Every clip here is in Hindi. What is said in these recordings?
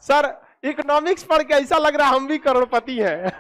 सर इकोनॉमिक्स पढ़ के ऐसा लग रहा है हम भी करोड़पति हैं।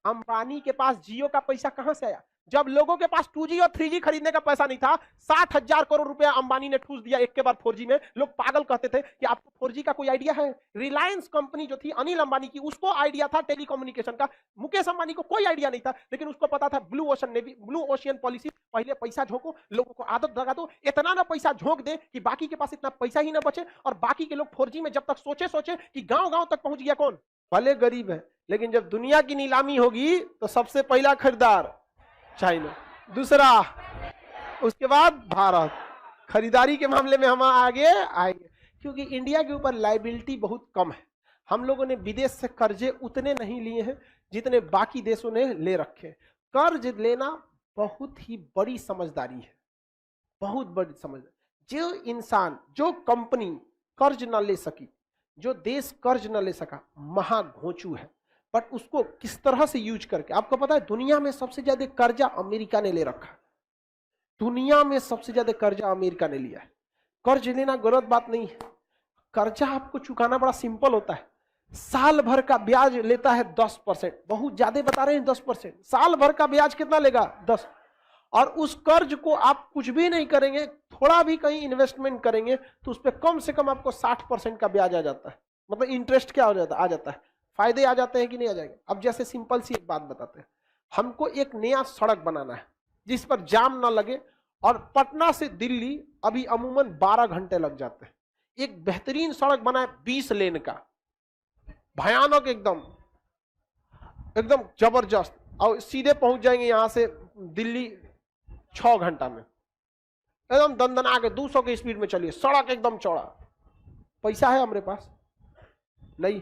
अंबानी के पास जियो का पैसा कहां से आया? जब लोगों के पास 2G और 3G खरीदने का पैसा नहीं था, 60,000 करोड़ रुपया अंबानी ने ठूस दिया एक के बाद 4G में। लोग पागल कहते थे कि आपको 4G का कोई आइडिया है? रिलायंस कंपनी जो थी अनिल अंबानी की, उसको आइडिया था टेलीकम्युनिकेशन का। मुकेश अंबानी को कोई आइडिया नहीं था, लेकिन उसको पता था ब्लू ओशियन पॉलिसी, पहले पैसा झोंको, लोगों को आदत लगा दो, इतना ना पैसा झोंक दे कि बाकी के पास इतना पैसा ही ना बचे, और बाकी के लोग 4G में जब तक सोचे कि गांव तक पहुंच गया कौन? भले गरीब है, लेकिन जब दुनिया की नीलामी होगी तो सबसे पहला खरीदार चाइना, दूसरा उसके बाद भारत। खरीदारी के मामले में हम आगे आएंगे, क्योंकि इंडिया के ऊपर लायबिलिटी बहुत कम है। हम लोगों ने विदेश से कर्जे उतने नहीं लिए हैं जितने बाकी देशों ने ले रखे। कर्ज लेना बहुत ही बड़ी समझदारी है, बहुत बड़ी समझदारी। जो इंसान, जो कंपनी कर्ज ना ले सकी, जो देश कर्ज न ले सका, महाघोंचू है। बट उसको किस तरह से यूज करके, आपको पता है दुनिया में सबसे ज्यादा कर्जा अमेरिका ने ले रखा। दुनिया में सबसे ज्यादा कर्जा अमेरिका ने लिया है। कर्ज लेना गलत बात नहीं है, कर्जा आपको चुकाना बड़ा सिंपल होता है। साल भर का ब्याज लेता है 10%, बहुत ज्यादा बता रहे हैं 10%। साल भर का ब्याज कितना लेगा? 10। और उस कर्ज को आप कुछ भी नहीं करेंगे, थोड़ा भी कहीं इन्वेस्टमेंट करेंगे तो उस पर कम से कम आपको 60% का ब्याज आ जाता है। मतलब इंटरेस्ट क्या हो जाता है? आ जाता है। फायदे आ जाते हैं कि नहीं आ जाएंगे? अब जैसे सिंपल सी एक बात बताते हैं, हमको एक नया सड़क बनाना है जिस पर जाम ना लगे, और पटना से दिल्ली अभी अमूमन 12 घंटे लग जाते हैं। एक बेहतरीन सड़क बनाए 20 लेन का, भयानक, एकदम एकदम जबरदस्त, और सीधे पहुंच जाएंगे यहां से दिल्ली 6 घंटा में, एकदम दंदना के 200 की स्पीड में चलिए, सड़क एकदम चौड़ा। पैसा है हमारे पास? नहीं।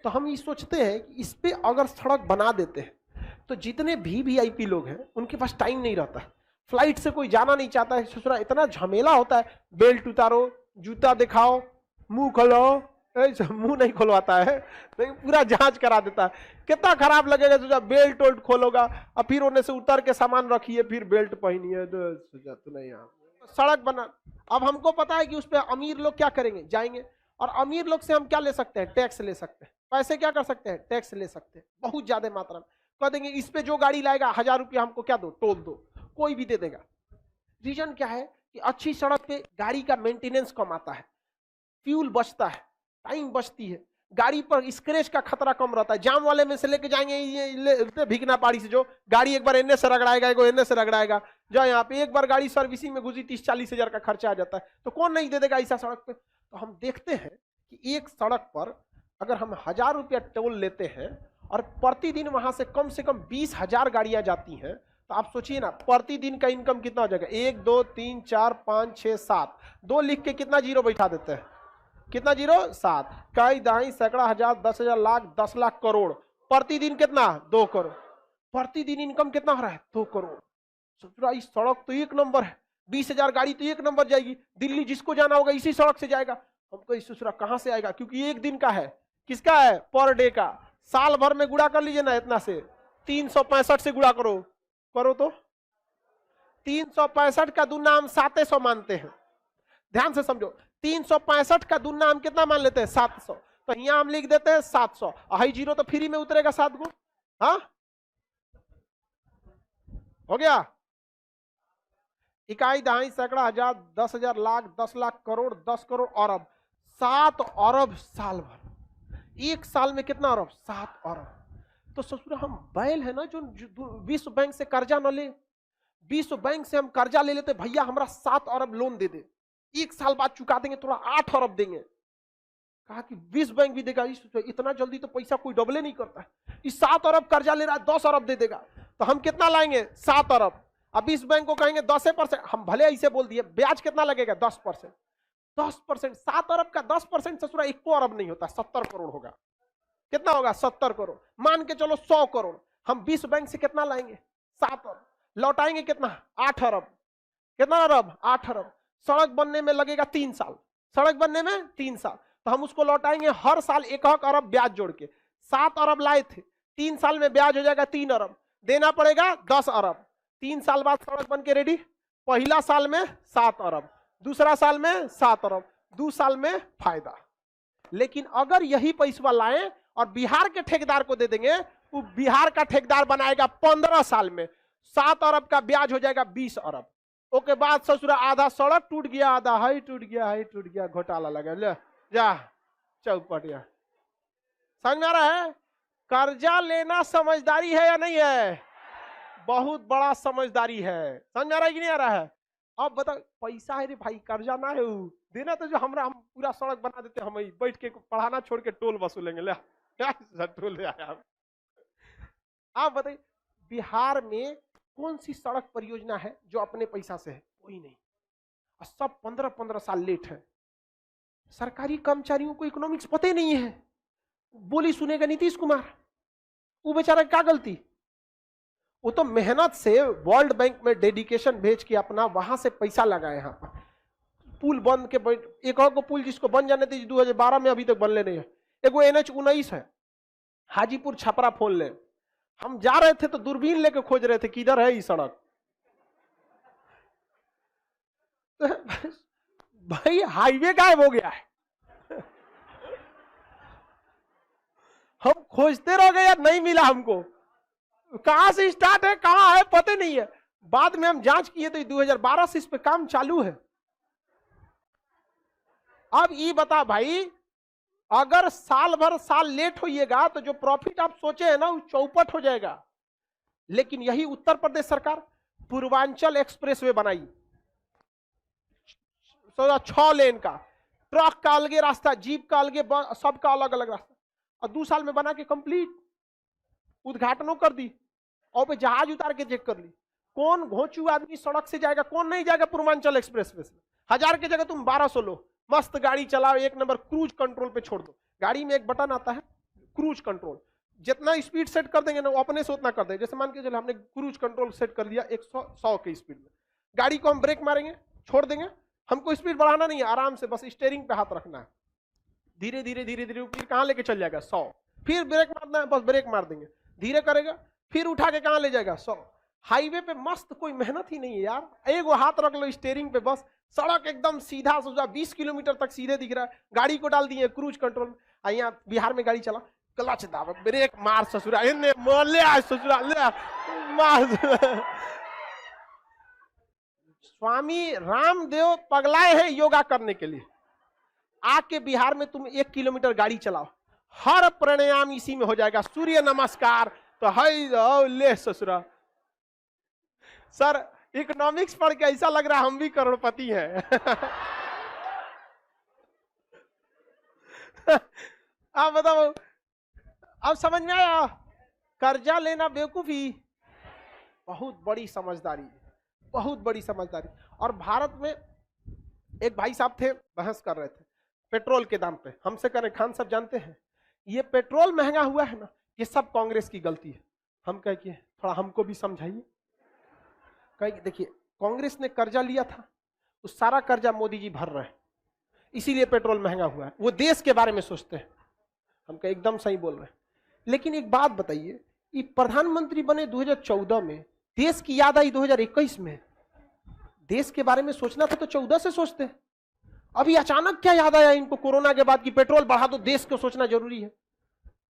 तो हम ये सोचते हैं कि इस पे अगर सड़क बना देते हैं तो जितने भी वीआईपी लोग हैं उनके पास टाइम नहीं रहता है, फ्लाइट से कोई जाना नहीं चाहता है, ससुरा इतना झमेला होता है, बेल्ट उतारो, जूता दिखाओ, मुंह खोलो, मुंह नहीं खुलवाता है, लेकिन पूरा जांच करा देता है। कितना खराब लगेगा सोचा, बेल्ट वोल्ट खोलोगा और फिर उन्हें से उतर के सामान रखिए, फिर बेल्ट पहनिए, सोचा तो नहीं। सड़क बना, अब हमको पता है कि उस पर अमीर लोग क्या करेंगे, जाएंगे, और अमीर लोग से हम क्या ले सकते हैं? टैक्स ले सकते हैं। पैसे क्या कर सकते हैं? टैक्स ले सकते हैं, बहुत ज्यादा मात्रा में। कह देंगे इस पे जो गाड़ी लाएगा 1000 रुपया हमको क्या दो, टोल दो, कोई भी दे देगा। रीजन क्या है कि अच्छी सड़क पे गाड़ी का मेंटेनेंस कम आता है, फ्यूल बचता है, टाइम बचती है, गाड़ी पर स्क्रैच का खतरा कम रहता है। जाम वाले में से लेके जाएंगे ये भिकना पाड़ी से, जो गाड़ी एक बार एने से रगड़ाएगा, एने से रगड़ाएगा, जो यहाँ पे एक बार गाड़ी सर्विसिंग में घुसी 30-40 हजार का खर्चा आ जाता है, तो कौन नहीं दे देगा ऐसा सड़क पे? तो हम देखते हैं कि एक सड़क पर अगर हम 1000 रुपया टोल लेते हैं और प्रतिदिन वहां से कम 20,000 गाड़ियां जाती हैं, तो आप सोचिए ना प्रतिदिन का इनकम कितना हो जाएगा? 1 2 3 4 5 6 7, 2 लिख के कितना जीरो बैठा देते हैं? कितना जीरो? 7। कई दहाई सैकड़ा हजार 10,000 लाख 10 लाख करोड़, प्रतिदिन कितना? 2 करोड़। प्रतिदिन इनकम कितना हो रहा है? 2 करोड़। सोच रहा इस सड़क तो एक नंबर है, 20,000 गाड़ी तो एक नंबर जाएगी, दिल्ली जिसको जाना होगा इसी सड़क से जाएगा। हमको इस दूसरा कहां से आएगा? क्योंकि एक दिन का है, किसका है? पर डे का। साल भर में गुड़ा कर लीजिए ना इतना से, 365 से गुड़ा करो तो 365 का दुना हम 700 मानते हैं। ध्यान से समझो, 365 का दुना हम कितना मान लेते हैं? 700। तो यहां हम लिख देते हैं 700, हाई जीरो तो फ्री में उतरेगा 7 गो। हाँ हो गया। इकाई दहाई सैकड़ा हजार 10,000 लाख 10 लाख करोड़ 10 करोड़ अरब, 7 अरब साल भर। एक साल में कितना अरब? 7 अरब। तो ससुर हम बैल है ना जो विश्व बैंक से कर्जा न ले, विश्व बैंक से हम कर्जा ले लेते, भैया हमारा 7 अरब लोन दे दे, एक साल बाद चुका देंगे, थोड़ा 8 अरब देंगे। कहा कि विश्व बैंक भी देगा, इतना जल्दी तो पैसा कोई डबले नहीं करता है, इस 7 अरब कर्जा ले रहा है 10 अरब दे देगा, तो हम कितना लाएंगे? 7 अरब। अब इस बैंक को कहेंगे 10%, हम भले ऐसे बोल दिए, ब्याज कितना लगेगा? 10%। 10%, 7 अरब का 10% ससुरा 1 अरब नहीं होता, 70 करोड़ होगा। कितना होगा? 70 करोड़। मान के चलो 100 करोड़, हम विश्व बैंक से कितना लाएंगे? 7 अरब। लौटाएंगे कितना? 8 अरब। कितना अरब? 8 अरब। सड़क बनने में लगेगा 3 साल, सड़क बनने में 3 साल, तो हम उसको लौटाएंगे हर साल 1 अरब ब्याज जोड़ के। 7 अरब लाए थे, 3 साल में ब्याज हो जाएगा 3 अरब, देना पड़ेगा 10 अरब। 3 साल बाद सड़क बन के रेडी, पहला साल में 7 अरब, दूसरा साल में 7 अरब, 2 साल में फायदा। लेकिन अगर यही पैसा लाएं और बिहार के ठेकेदार को दे देंगे, वो बिहार का ठेकेदार बनाएगा 15 साल में 7 अरब का ब्याज हो जाएगा 20 अरब। ओके बाद ससुरा आधा सड़क टूट गया, आधा हाई टूट गया, हाई टूट गया, घोटाला लगा, ले जा चौपट। या समझ में आ रहा है? कर्जा लेना समझदारी है या नहीं है? बहुत बड़ा समझदारी है। समझ में आ रहा है कि नहीं आ रहा है? अब बताओ, पैसा है रे भाई, कर्जा ना है देना तो जो हम पूरा सड़क बना देते, हम बैठ के पढ़ाना छोड़ के टोल वसूलेंगे। ले टोल ले आया। आप बताइए बिहार में कौन सी सड़क परियोजना है जो अपने पैसा से है? कोई नहीं। और सब 15-15 साल लेट है। सरकारी कर्मचारियों को इकोनॉमिक्स पता ही नहीं है, बोली सुनेगा नीतीश कुमार, वो बेचारा क्या गलती? वो तो मेहनत से वर्ल्ड बैंक में डेडिकेशन भेज के अपना वहां से पैसा लगाए। यहाँ पर पुल बंद के एक और को पुल जिसको बन जाने थे 2012 में, अभी तक बनले नहीं है। एक वो NH-19 है, हाजीपुर छपरा फोन ले, हम जा रहे थे तो दूरबीन लेके खोज रहे थे किधर है ये सड़क। भाई हाईवे गायब हो गया है। हम खोजते रह गए यार, नहीं मिला हमको, कहां से स्टार्ट है कहां है पता नहीं है। बाद में हम जांच किए तो 2012 से इस पे काम चालू है। अब ये बता भाई, अगर साल भर साल लेट होइएगा तो जो प्रॉफिट आप सोचे है ना वो चौपट हो जाएगा। लेकिन यही उत्तर प्रदेश सरकार पूर्वांचल एक्सप्रेसवे बनाई, 6 लेन का, ट्रक का अलगे रास्ता, जीप का अलगे, सबका अलग अलग रास्ता, और 2 साल में बना के कंप्लीट, उद्घाटनों कर दी और पे जहाज उतार के चेक कर ली। कौन घोंचू आदमी सड़क से जाएगा? कौन नहीं जाएगा पूर्वांचल एक्सप्रेसवे से? 1000 की जगह तुम 1200 लो, मस्त गाड़ी चलाओ, 1 नंबर, क्रूज कंट्रोल पे छोड़ दो। गाड़ी में एक बटन आता है क्रूज कंट्रोल, जितना स्पीड सेट कर देंगे ना वो अपने से उतना कर देंगे। जैसे मान के चलो हमने क्रूज कंट्रोल सेट कर दिया 100 की स्पीड में, गाड़ी को हम ब्रेक मारेंगे छोड़ देंगे, हमको स्पीड बढ़ाना नहीं है, आराम से बस स्टीयरिंग पे हाथ रखना है, धीरे धीरे धीरे धीरे फिर कहां लेके चल जाएगा 100, फिर ब्रेक मारना है, बस ब्रेक मार देंगे, धीरे करेगा, फिर उठा के कहां ले जाएगा 100। हाईवे पे मस्त, कोई मेहनत ही नहीं है यार, एगो हाथ रख लो स्टीयरिंग पे, बस सड़क एकदम सीधा सोचा 20 किलोमीटर तक सीधे दिख रहा है। गाड़ी को डाल दिए क्रूज कंट्रोल में। यहाँ बिहार में गाड़ी चला, क्लच दाब, ब्रेक मार ससुरा, ससुरा ले मार। स्वामी रामदेव पगलाए हैं योगा करने के लिए। आके बिहार में तुम 1 किलोमीटर गाड़ी चलाओ, हर प्राणायाम इसी में हो जाएगा, सूर्य नमस्कार तो है ले ससुरा। सर इकोनॉमिक्स पढ़ के ऐसा लग रहा है हम भी करोड़पति हैं। आप बताओ, अब समझ में आया? कर्जा लेना बेवकूफी, बहुत बड़ी समझदारी, बहुत बड़ी समझदारी। और भारत में एक भाई साहब थे, बहस कर रहे थे पेट्रोल के दाम पे, हमसे कह रहे खान साहब जानते हैं ये पेट्रोल महंगा हुआ है ना, ये सब कांग्रेस की गलती है। हम कह के थोड़ा हमको भी समझाइए। देखिए कांग्रेस ने कर्जा लिया था, उस सारा कर्जा मोदी जी भर रहे हैं, इसीलिए पेट्रोल महंगा हुआ है। वो देश के बारे में सोचते हैं, हम कह एकदम सही बोल रहे हैं। लेकिन एक बात बताइए, ये प्रधानमंत्री बने 2014 में, देश की याद आई 2021 में। देश के बारे में सोचना था तो 14 से सोचते हैं, अभी अचानक क्या याद आया इनको कोरोना के बाद कि पेट्रोल बढ़ा दो, देश को सोचना जरूरी है।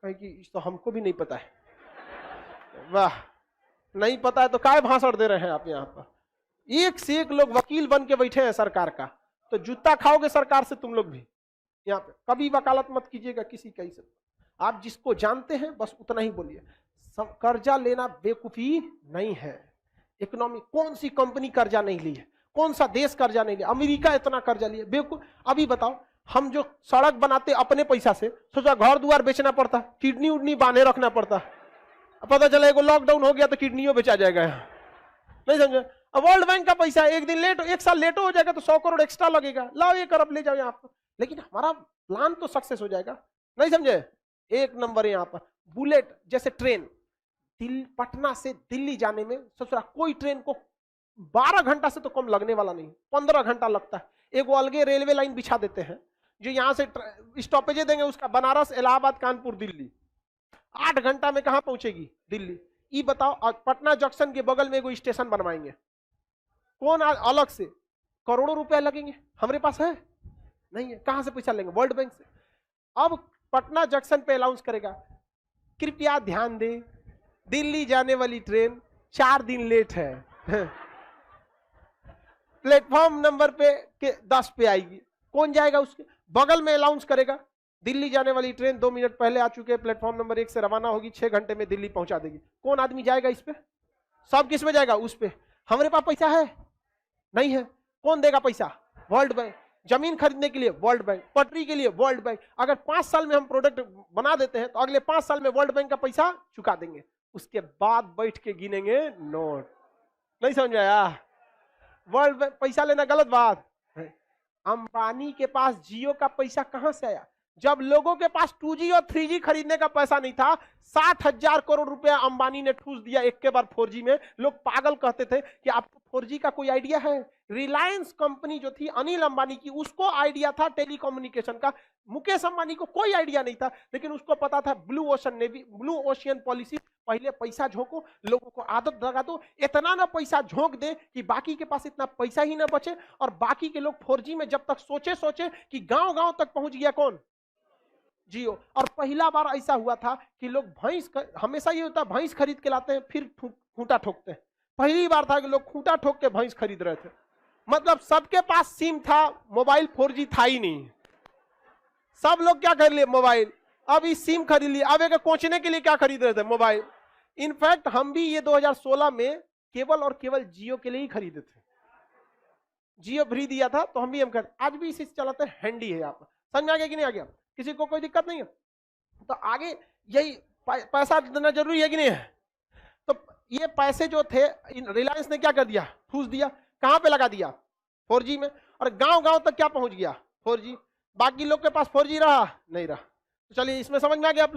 कहे कि तो हमको भी नहीं पता है। वाह, नहीं पता है तो काय भाषण दे रहे हैं आप? यहाँ पर एक से एक लोग वकील बन के बैठे हैं सरकार का, तो जूता खाओगे सरकार से तुम लोग भी। यहाँ पे कभी वकालत मत कीजिएगा किसी का ही से, आप जिसको जानते हैं बस उतना ही बोलिए। कर्जा लेना बेवकूफी नहीं है। इकोनॉमी, कौन सी कंपनी कर्जा नहीं ली है, कौन सा देश कर्जा नहीं लिया? अमेरिका इतना कर्जा लिया, बेवकूफ। अभी बताओ, हम जो सड़क बनाते अपने पैसा से, सोचा घर दुआर बेचना पड़ता, किडनी उडनी बांधे रखना पड़ता, पता चला एगो लॉकडाउन हो गया तो किडनियों बेचा जाएगा। नहीं समझे? अब वर्ल्ड बैंक का पैसा है, एक दिन लेट, 1 साल लेट हो जाएगा तो 100 करोड़ एक्स्ट्रा लगेगा, लाओ 1 अरब ले जाओ यहाँ पर। लेकिन हमारा प्लान तो सक्सेस हो जाएगा। नहीं समझे? 1 नंबर यहाँ पर बुलेट जैसे ट्रेन, पटना से दिल्ली जाने में ससुरा कोई ट्रेन को 12 घंटा से तो कम लगने वाला नहीं, 15 घंटा लगता है। एक अलगे रेलवे लाइन बिछा देते हैं जो यहाँ से स्टॉपेज देंगे उसका, बनारस, इलाहाबाद, कानपुर, दिल्ली, 8 घंटा में कहां पहुंचेगी दिल्ली? ये बताओ। और पटना जंक्शन के बगल में कोई स्टेशन बनवाएंगे, कौन अलग से करोड़ों रुपए लगेंगे, हमारे पास है? नहीं है। कहां से पैसा लेंगे? वर्ल्ड बैंक से। अब पटना जंक्शन पे अनाउंस करेगा, कृपया ध्यान दें, दिल्ली जाने वाली ट्रेन 4 दिन लेट है। प्लेटफॉर्म नंबर पे 10 पे आएगी। कौन जाएगा? उसके बगल में अनाउंस करेगा, दिल्ली जाने वाली ट्रेन 2 मिनट पहले आ चुके हैं, प्लेटफॉर्म नंबर 1 से रवाना होगी, 6 घंटे में दिल्ली पहुंचा देगी। कौन आदमी जाएगा इस पे? सब किस में जाएगा? उस पे। हमारे पास पैसा है? नहीं है। कौन देगा पैसा? World bank. जमीन खरीदने के लिए वर्ल्ड बैंक, पटरी के लिए वर्ल्ड बैंक। अगर 5 साल में हम प्रोडक्ट बना देते हैं तो अगले 5 साल में वर्ल्ड बैंक का पैसा चुका देंगे। उसके बाद बैठ के गिनेंगे नोट। नहीं समझ आया? वर्ल्ड बैंक पैसा लेना गलत बात है। अंबानी के पास जियो का पैसा कहां से आया? जब लोगों के पास 2G और 3G खरीदने का पैसा नहीं था, 60,000 करोड़ रुपया अंबानी ने ठूस दिया एक के बाद 4G में। लोग पागल कहते थे कि आपको 4G का कोई आइडिया है? रिलायंस कंपनी जो थी अनिल अंबानी की, उसको आइडिया था टेलीकम्युनिकेशन का। मुकेश अंबानी को कोई आइडिया नहीं था, लेकिन उसको पता था blue ocean navy, blue ocean policy. पहले पैसा झोंको, लोगों को आदत लगा दो, इतना ना पैसा झोंक दे कि बाकी के पास इतना पैसा ही ना बचे, और बाकी के लोग 4G में जब तक सोचे कि गांव गांव तक पहुंच गया कौन? जियो। और पहला बार ऐसा हुआ था कि लोग भैंस, हमेशा ये होता है भैंस खरीद के लाते हैं फिर खूंटा ठोकते हैं। पहली बार था कि लोग खूंटा ठोक के भैंस खरीद रहे थे। मतलब सबके पास सिम था, मोबाइल 4G था ही नहीं। सब लोग क्या कर लिए? मोबाइल। अब इस सिम खरीद लिए, अब एक कोचने के लिए क्या खरीद रहे थे? मोबाइल। इनफैक्ट हम भी ये 2016 में केवल और केवल जियो के लिए ही खरीदे थे। जियो फ्री दिया था तो हम भी आज भी इसी से चलाते हैं। हैंडी है। आप समझ में आ गया कि नहीं आ गया? किसी को कोई दिक्कत नहीं है? तो आगे यही पैसा देना जरूरी है कि नहीं है? तो ये पैसे जो थे रिलायंस ने क्या कर दिया? ठूस दिया। कहां पे लगा दिया? 4G में। और गांव गांव तक क्या पहुंच गया? 4G। बाकी लोग के पास 4G रहा नहीं रहा। तो चलिए इसमें समझ में आ गया आप